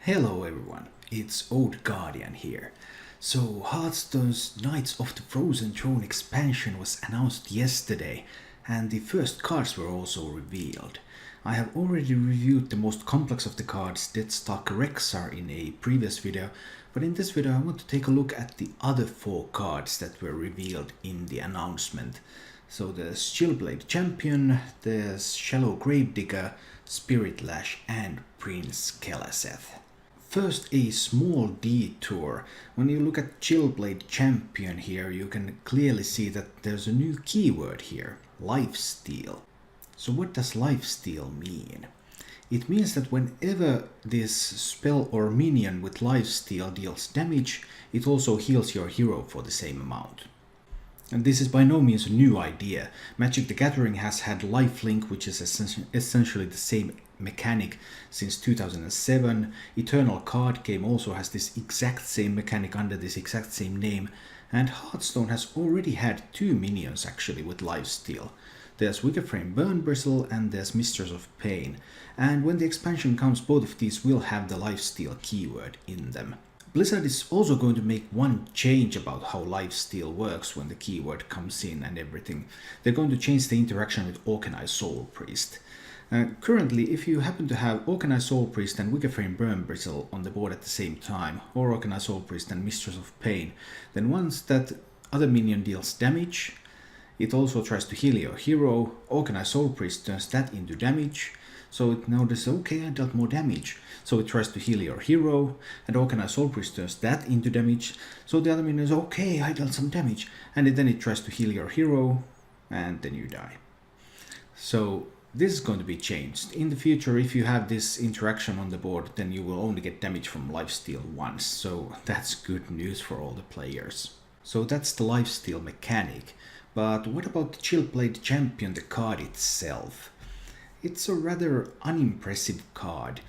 Hello everyone, it's Old Guardian here. So Hearthstone's Knights of the Frozen Throne expansion was announced yesterday, and the first cards were also revealed. I have already reviewed the most complex of the cards, Deathstalker Rexar, in a previous video, but in this video I want to take a look at the other 4 cards that were revealed in the announcement. So there's Chillblade Champion, there's Shallow Gravedigger, Spirit Lash and Prince Keleseth. First, a small detour. When you look at Chillblade Champion here, you can clearly see that there's a new keyword here, lifesteal. So what does lifesteal mean? It means that whenever this spell or minion with lifesteal deals damage, it also heals your hero for the same amount. And this is by no means a new idea. Magic the Gathering has had lifelink, which is essentially the same mechanic since 2007. Eternal Card Game also has this exact same mechanic under this exact same name. And Hearthstone has already had 2 minions actually with lifesteal. There's Wickerframe Burn Bristle and there's Mistress of Pain. And when the expansion comes, both of these will have the lifesteal keyword in them. Blizzard is also going to make one change about how lifesteal works when the keyword comes in and everything. They're going to change the interaction with Orkanai Soul Priest. Currently, if you happen to have Orkanai Soul Priest and Wickerframe Burn Bristle on the board at the same time, or Orkanai Soul Priest and Mistress of Pain, then once that other minion deals damage, it also tries to heal your hero. Orkanai Soul Priest turns that into damage, so it notices, okay, I dealt more damage. So it tries to heal your hero, and Orkanai Soul Priest turns that into damage, so the other minion is, okay, I dealt some damage, and then it tries to heal your hero, and then you die. So this is going to be changed. In the future, if you have this interaction on the board, then you will only get damage from lifesteal once, so that's good news for all the players. So that's the lifesteal mechanic. But what about the Chillblade Champion, the card itself? It's a rather unimpressive card.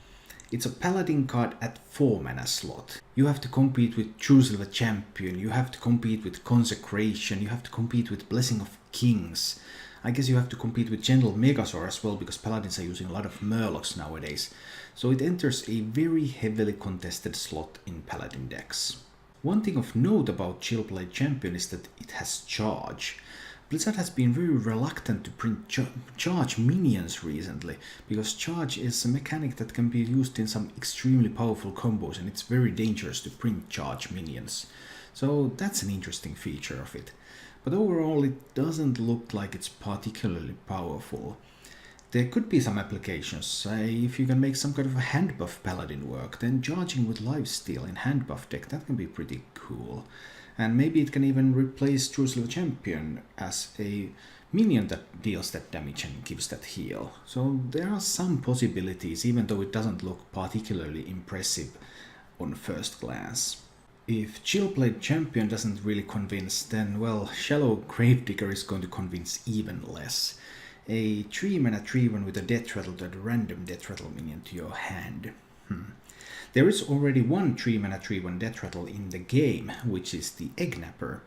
It's a paladin card at 4 mana slot. You have to compete with Chillblade Champion, you have to compete with Consecration, you have to compete with Blessing of Kings. I guess you have to compete with Gentle Megazord as well, because paladins are using a lot of Murlocs nowadays. So it enters a very heavily contested slot in paladin decks. One thing of note about Chillblade Champion is that it has charge. Blizzard has been very reluctant to print charge minions recently, because charge is a mechanic that can be used in some extremely powerful combos, and it's very dangerous to print charge minions. So that's an interesting feature of it. But overall it doesn't look like it's particularly powerful. There could be some applications. If you can make some kind of a hand buff paladin work, then charging with lifesteal in hand buff deck, that can be pretty cool. And maybe it can even replace Chillblade Champion as a minion that deals that damage and gives that heal. So there are some possibilities, even though it doesn't look particularly impressive on first glance. If Chillblade Champion doesn't really convince, then well, Shallow Gravedigger is going to convince even less. A 3 mana 3/1 with a death rattle to add a random death rattle minion to your hand. There is already one 3 mana 3/1 death rattle in the game, which is the Eggnapper.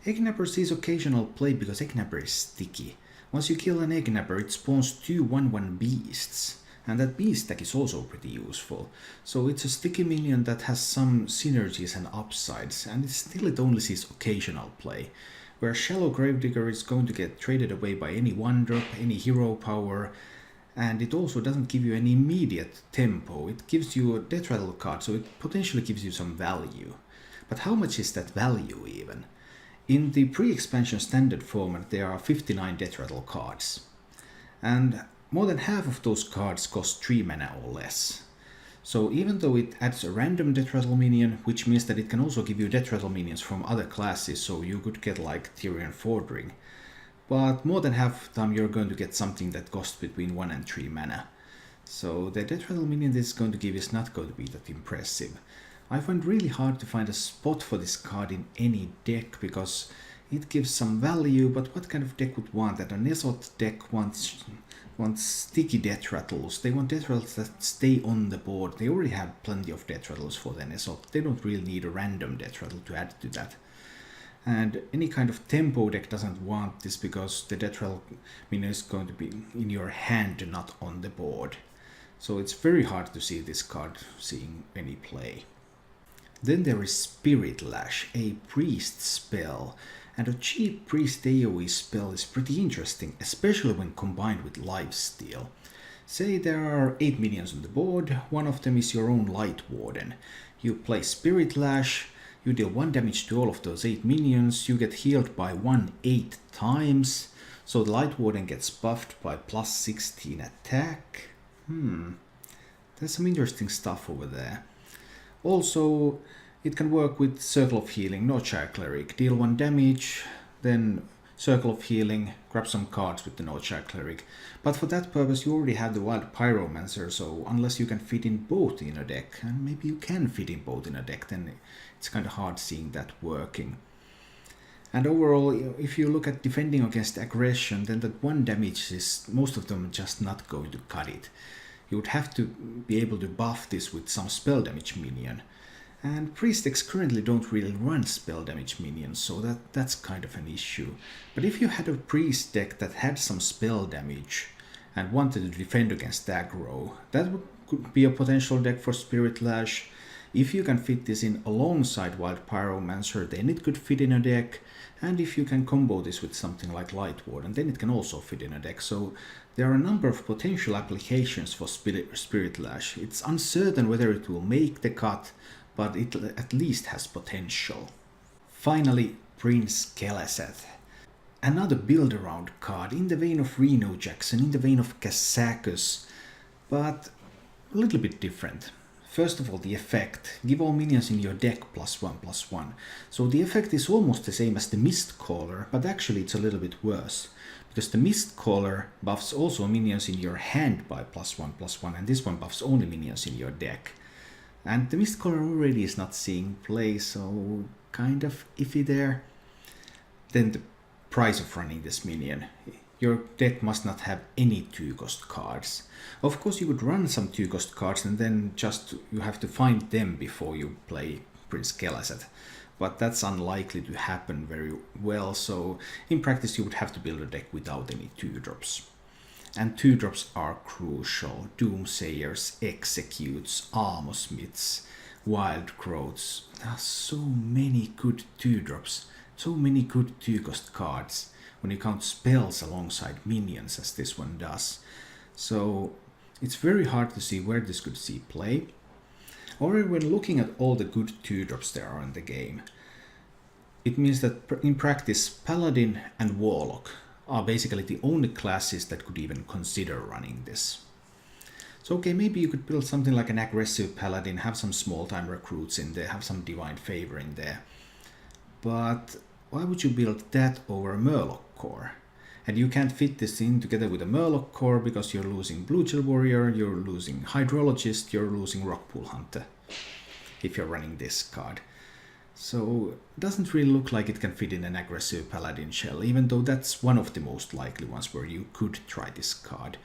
Eggnapper sees occasional play because Eggnapper is sticky. Once you kill an Eggnapper, it spawns 2 1/1 beasts, and that beast deck is also pretty useful. So it's a sticky minion that has some synergies and upsides, and it only sees occasional play. Where Shallow Gravedigger is going to get traded away by any 1-drop, any hero power, and it also doesn't give you any immediate tempo. It gives you a death rattle card, so it potentially gives you some value. But how much is that value even? In the pre-expansion standard format there are 59 death rattle cards, and more than half of those cards cost 3 mana or less. So even though it adds a random death rattle minion, which means that it can also give you death rattle minions from other classes, so you could get like Tyrion Fordring, but more than half the time you're going to get something that costs between 1 and 3 mana. So the death rattle minion this is going to give is not going to be that impressive. I find it really hard to find a spot for this card in any deck, because it gives some value, but what kind of deck would want that? A Nesot deck wants sticky death rattles. They want death rattles that stay on the board. They already have plenty of death rattles for the Nesot. They don't really need a random death rattle to add to that. And any kind of tempo deck doesn't want this, because the death rattle minion is going to be in your hand, not on the board. So it's very hard to see this card seeing any play. Then there is Spirit Lash, a priest spell. And a cheap priest AoE spell is pretty interesting, especially when combined with lifesteal. Say there are 8 minions on the board, one of them is your own Light Warden. You play Spirit Lash, you deal 1 damage to all of those 8 minions, you get healed by 1 8 times, so the Light Warden gets buffed by plus 16 attack. There's some interesting stuff over there. Also, it can work with Circle of Healing, Northshire Cleric. Deal 1 damage, then Circle of Healing, grab some cards with the Northshire Cleric. But for that purpose you already have the Wild Pyromancer, so unless you can fit in both in a deck, and maybe you can fit in both in a deck, then it's kind of hard seeing that working. And overall, if you look at defending against aggression, then that 1 damage is most of them just not going to cut it. You would have to be able to buff this with some spell damage minion. And priest decks currently don't really run spell damage minions, so that's kind of an issue. But if you had a priest deck that had some spell damage and wanted to defend against aggro, that could be a potential deck for Spirit Lash. If you can fit this in alongside Wild Pyromancer, then it could fit in a deck. And if you can combo this with something like Light Warden, then it can also fit in a deck. So there are a number of potential applications for Spirit Lash. It's uncertain whether it will make the cut, but it at least has potential. Finally, Prince Keleseth. Another build-around card in the vein of Reno Jackson, in the vein of Kazakus, but a little bit different. First of all, the effect. Give all minions in your deck +1/+1. So the effect is almost the same as the Mistcaller, but actually it's a little bit worse. Because the Mistcaller buffs also minions in your hand by +1/+1, and this one buffs only minions in your deck. And the Mistcaller already is not seeing play, so kind of iffy there. Then the price of running this minion. Your deck must not have any 2-cost cards. Of course you could run some 2-cost cards and then just you have to find them before you play Prince Keleseth. But that's unlikely to happen very well, so in practice you would have to build a deck without any 2-drops. And 2-drops are crucial. Doomsayers, Executes, Armorsmiths, Wild Growths. There are so many good 2-drops, so many good 2-cost cards when you count spells alongside minions as this one does. So it's very hard to see where this could see play. Already when looking at all the good 2-drops there are in the game, it means that in practice Paladin and Warlock are basically the only classes that could even consider running this. So okay, maybe you could build something like an aggressive Paladin, have some small time recruits in there, have some Divine Favor in there. But why would you build that over a Murloc core? And you can't fit this in together with a Murloc core because you're losing Blue Chill Warrior, you're losing Hydrologist, you're losing Rockpool Hunter if you're running this card. So it doesn't really look like it can fit in an aggressive Paladin shell, even though that's one of the most likely ones where you could try this card.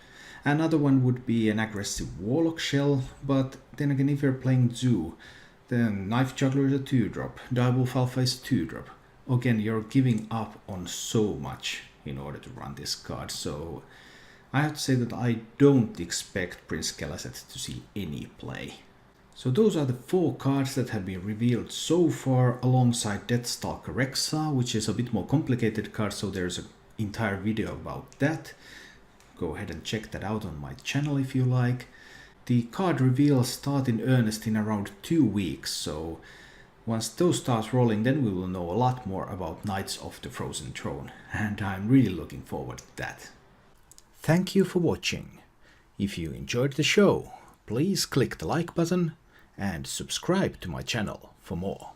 Another one would be an aggressive Warlock shell, but then again if you're playing Zoo, then Knife Juggler is a 2-drop, Direwolf Alpha is a 2-drop. Again, you're giving up on so much in order to run this card, so I have to say that I don't expect Prince Keleseth to see any play. So those are the 4 cards that have been revealed so far alongside Deathstalker Rexa, which is a bit more complicated card, so there's an entire video about that. Go ahead and check that out on my channel if you like. The card reveals start in earnest in around 2 weeks, so once those start rolling, then we will know a lot more about Knights of the Frozen Throne, and I'm really looking forward to that. Thank you for watching. If you enjoyed the show, please click the like button and subscribe to my channel for more.